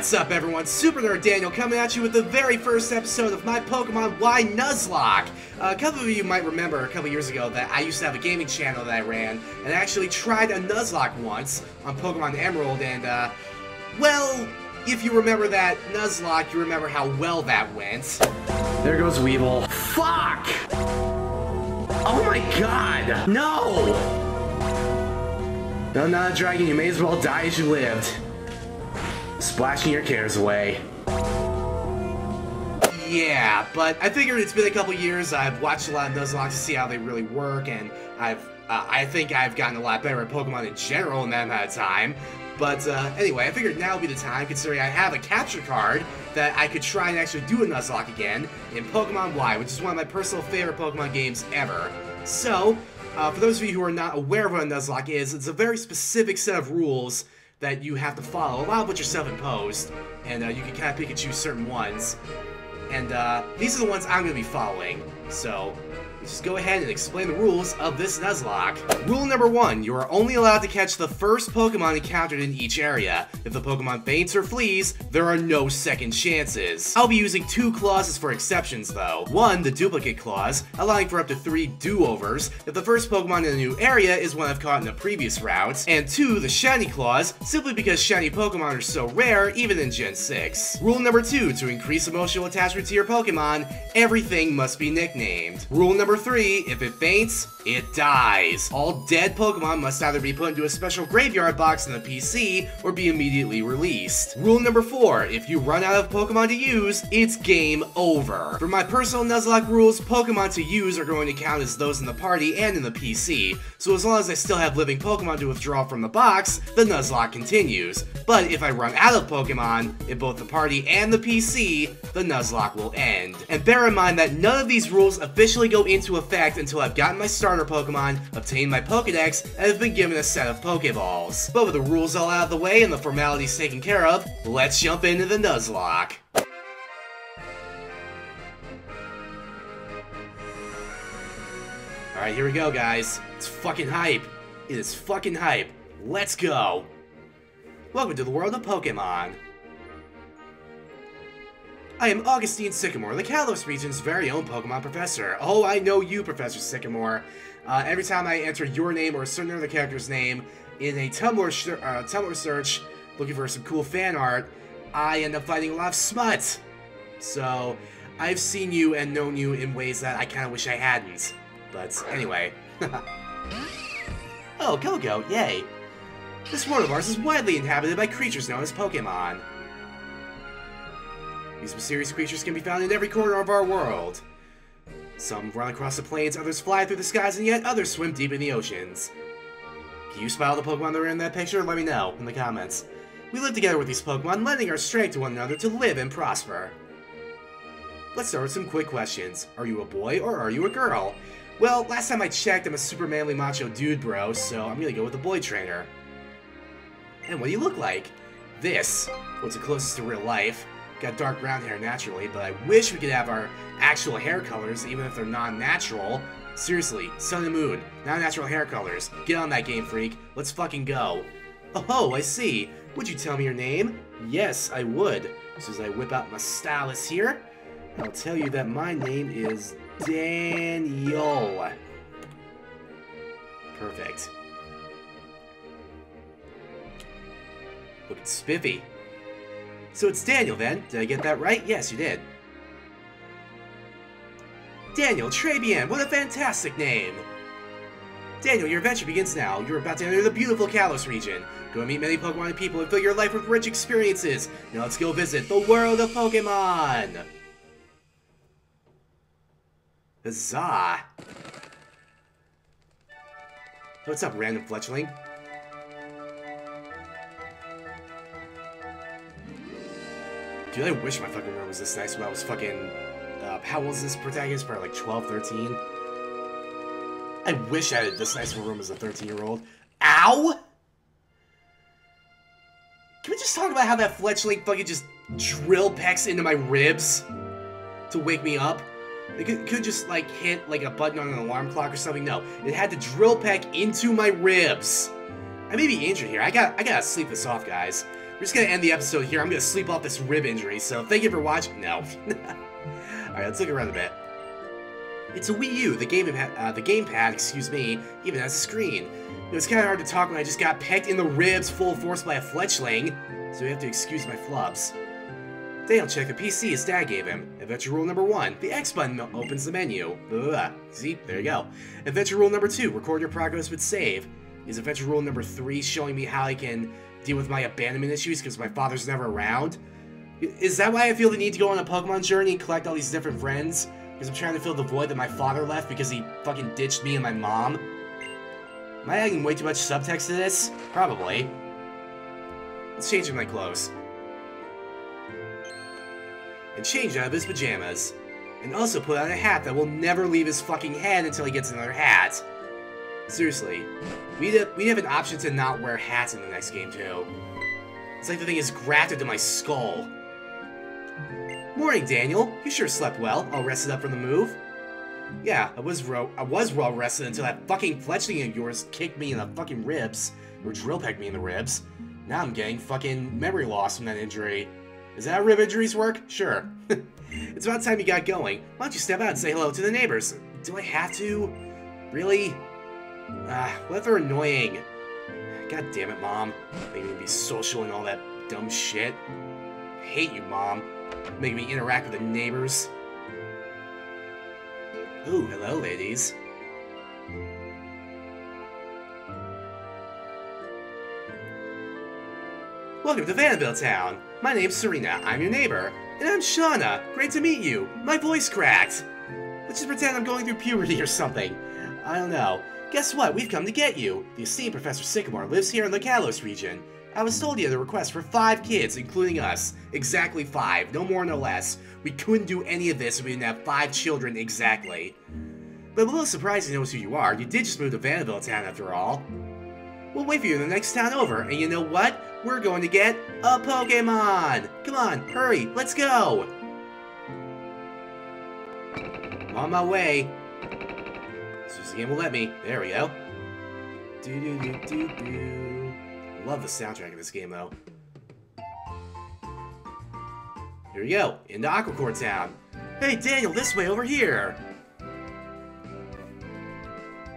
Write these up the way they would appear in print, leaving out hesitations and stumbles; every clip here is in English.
What's up, everyone? Super Nerd Daniel coming at you with the very first episode of my Pokemon Y Nuzlocke. A couple of you might remember a couple years ago that I used to have a gaming channel that I ran, and I actually tried a Nuzlocke once on Pokemon Emerald, and, well, if you remember that Nuzlocke, you remember how well that went. There goes Weevil. Fuck! Oh my god! No! No, not a dragon, you may as well die as you lived. Splashing your cares away. Yeah, but I figured it's been a couple years. I've watched a lot of Nuzlocke to see how they really work, and I think I've gotten a lot better at Pokemon in general in that amount of time. But anyway, I figured now would be the time, considering I have a capture card, that I could try and actually do a Nuzlocke again in Pokemon Y, which is one of my personal favorite Pokemon games ever. So, for those of you who are not aware of what a Nuzlocke is, it's a very specific set of rules that you have to follow, a lot of which are self-imposed, and you can kind of pick and choose certain ones. And these are the ones I'm going to be following, so let's just go ahead and explain the rules of this Nuzlocke. Rule number 1, you are only allowed to catch the first Pokemon encountered in each area. If the Pokemon faints or flees, there are no second chances. I'll be using 2 clauses for exceptions though. 1, the duplicate clause, allowing for up to 3 do-overs if the first Pokemon in a new area is one I've caught in a previous route. And 2, the shiny clause, simply because shiny Pokemon are so rare even in Gen 6. Rule number 2, to increase emotional attachment to your Pokemon, everything must be nicknamed. Rule number 3, if it faints, it dies. All dead Pokemon must either be put into a special graveyard box in the PC or be immediately released. Rule number 4, if you run out of Pokemon to use, it's game over. For my personal Nuzlocke rules, Pokemon to use are going to count as those in the party and in the PC, so as long as I still have living Pokemon to withdraw from the box, the Nuzlocke continues. But if I run out of Pokemon, in both the party and the PC, the Nuzlocke will end. And bear in mind that none of these rules officially go into effect until I've gotten my starter Pokemon, obtained my Pokedex, and have been given a set of Pokeballs. But with the rules all out of the way and the formalities taken care of, let's jump into the Nuzlocke. Alright, here we go, guys. It's fucking hype. It is fucking hype. Let's go. Welcome to the world of Pokemon. I am Augustine Sycamore, the KALOS region's very own Pokemon professor. Oh, I know you, Professor Sycamore. Every time I enter your name or a certain other character's name in a Tumblr search looking for some cool fan art, I end up finding a lot of smut. So, I've seen you and known you in ways that I kind of wish I hadn't. But anyway. Oh, Go-Go, yay. This world of ours is widely inhabited by creatures known as Pokemon. These mysterious creatures can be found in every corner of our world. Some run across the plains, others fly through the skies, and yet others swim deep in the oceans. Can you spot all the Pokemon that are in that picture? Let me know in the comments. We live together with these Pokemon, lending our strength to one another to live and prosper. Let's start with some quick questions. Are you a boy or are you a girl? Well, last time I checked, I'm a super manly macho dude bro, so I'm gonna go with the boy trainer. And what do you look like? This, what's the closest to real life. Got dark brown hair naturally, but I wish we could have our actual hair colors, even if they're non-natural. Seriously, Sun and Moon, non-natural hair colors. Get on that, Game Freak. Let's fucking go. Oh, I see. Would you tell me your name? Yes, I would. So as I whip out my stylus here, I'll tell you that my name is Daniel. Perfect. Looking spiffy. So it's Daniel then. Did I get that right? Yes, you did. Daniel, très bien. What a fantastic name. Daniel, your adventure begins now. You're about to enter the beautiful KALOS region. Go and meet many Pokemon and people and fill your life with rich experiences. Now let's go visit the world of Pokemon. Huzzah. What's up, random fletchling? Dude, I wish my fucking room was this nice when I was fucking, how old is this protagonist? Probably like 12, 13? I wish I had this nice of a room as a 13-year-old. Ow! Can we just talk about how that fletchling fucking just drill pecks into my ribs to wake me up? It could just, like, hit, like, a button on an alarm clock or something. No, it had to drill peck into my ribs. I may be injured here. I gotta sleep this off, guys. we're just gonna end the episode here. I'm gonna sleep off this rib injury, so thank you for watching. No. Alright, let's look around a bit. It's a Wii U. The gamepad, excuse me, even has a screen. It was kind of hard to talk when I just got pecked in the ribs full force by a fletchling, so you have to excuse my flubs. Daniel checked the PC his dad gave him. Adventure rule number 1, the X button opens the menu. Blah. See, there you go. Adventure rule number 2, record your progress with save. Is adventure rule number 3 showing me how I can deal with my abandonment issues because my father's never around? Is that why I feel the need to go on a Pokemon journey and collect all these different friends? Because I'm trying to fill the void that my father left because he fucking ditched me and my mom? Am I adding way too much subtext to this? Probably. Let's change my clothes. And change out of his pajamas. And also put on a hat that will never leave his fucking head until he gets another hat. Seriously. We have an option to not wear hats in the next game too. It's like the thing is grafted to my skull. Morning, Daniel. You sure slept well, all rested up from the move? Yeah, I was well rested until that fucking fletchling of yours kicked me in the fucking ribs. Or drill pecked me in the ribs. Now I'm getting fucking memory loss from that injury. Is that how rib injuries work? Sure. It's about time you got going. Why don't you step out and say hello to the neighbors? Do I have to? Really? What if they're annoying? God damn it, Mom. Making me be social and all that dumb shit. I hate you, Mom. Making me interact with the neighbors. Ooh, hello, ladies. Welcome to Vanderbilt Town. My name's Serena, I'm your neighbor. And I'm Shauna. Great to meet you. My voice cracked. Let's just pretend I'm going through puberty or something. I don't know. Guess what? We've come to get you. The esteemed Professor Sycamore lives here in the KALOS region. I was told you had a request for 5 kids, including us. Exactly 5. No more, no less. We couldn't do any of this if we didn't have 5 children exactly. But I'm a little surprised he knows who you are. You did just move to Vanderbilt Town after all. We'll wait for you in the next town over, and you know what? We're going to get a Pokemon! Come on, hurry, let's go! I'm on my way. As soon as the game will let me. There we go. Do-do-do-do-do. Love the soundtrack of this game, though. Here we go, into Aquacore Town. Hey, Daniel, this way, over here!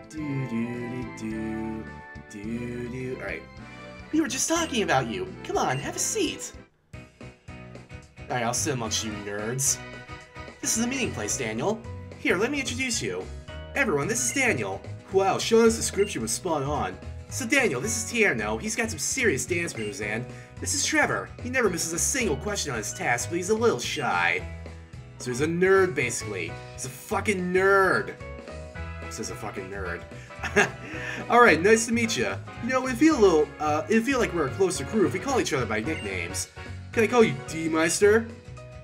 Do-do-do-do. Do-do. Alright. We were just talking about you. Come on, have a seat. Alright, I'll sit amongst you nerds. This is the meeting place, Daniel. Here, let me introduce you. Everyone, this is Daniel. Wow, Sean's description was spot on. So Daniel, this is Tierno. He's got some serious dance moves, and this is Trevor. He never misses a single question on his test, but he's a little shy. So he's a nerd, basically. He's a fucking nerd. Says a fucking nerd. Alright, nice to meet you. You know, it'd feel like we're a closer crew if we call each other by nicknames. Can I call you D-Meister?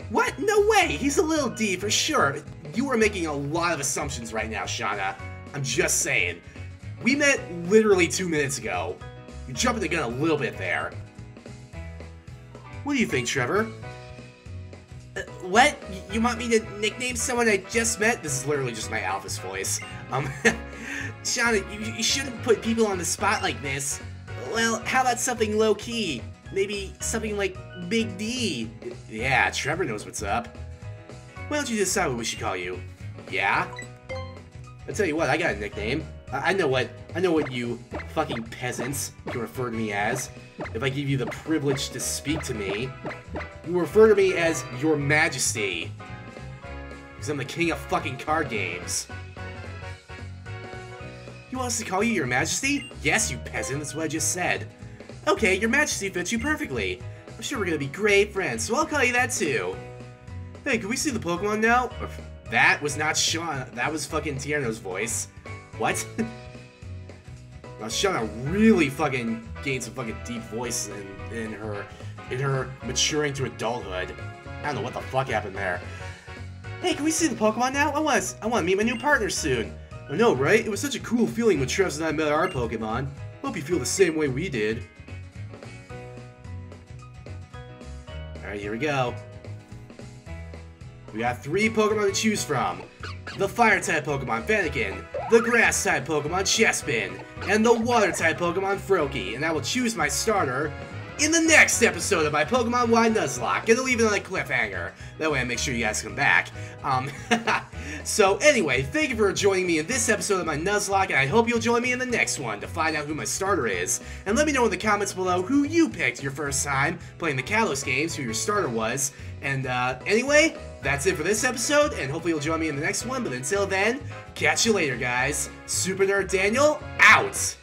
What? No way! He's a little D for sure. You are making a lot of assumptions right now, Shauna. I'm just saying. We met literally 2 minutes ago. You're jumping the gun a little bit there. What do you think, Trevor? What? You want me to nickname someone I just met? This is literally just my Alphys voice. Shauna, you shouldn't put people on the spot like this. Well, how about something low-key? Maybe something like Big D? Yeah, Trevor knows what's up. Why don't you decide what we should call you? Yeah? I'll tell you what, I got a nickname. I know what you fucking peasants can refer to me as. If I give you the privilege to speak to me, you refer to me as Your Majesty. Because I'm the king of fucking card games. You want us to call you Your Majesty? Yes, you peasant, that's what I just said. Okay, Your Majesty fits you perfectly. I'm sure we're gonna be great friends, so I'll call you that too. Hey, can we see the Pokemon now? That was not Shauna, that was fucking Tierno's voice. What? Now Shauna really fucking gained some fucking deep voice in her maturing to adulthood. I don't know what the fuck happened there. Hey, can we see the Pokemon now? I want to meet my new partner soon. I know, right? It was such a cool feeling when Trevs and I met our Pokemon. Hope you feel the same way we did. Alright, here we go. We got 3 Pokemon to choose from. The Fire-type Pokemon Fennekin, the Grass-type Pokemon Chespin, and the Water-type Pokemon Froakie. And I will choose my starter in the next episode of my Pokemon Y Nuzlocke. Gonna leave it on a cliffhanger. That way I make sure you guys come back. So anyway, thank you for joining me in this episode of my Nuzlocke, and I hope you'll join me in the next one to find out who my starter is. And let me know in the comments below who you picked your first time playing the KALOS games, who your starter was. And anyway, that's it for this episode, and hopefully you'll join me in the next one. But until then, catch you later, guys. Super Nerd Daniel, out!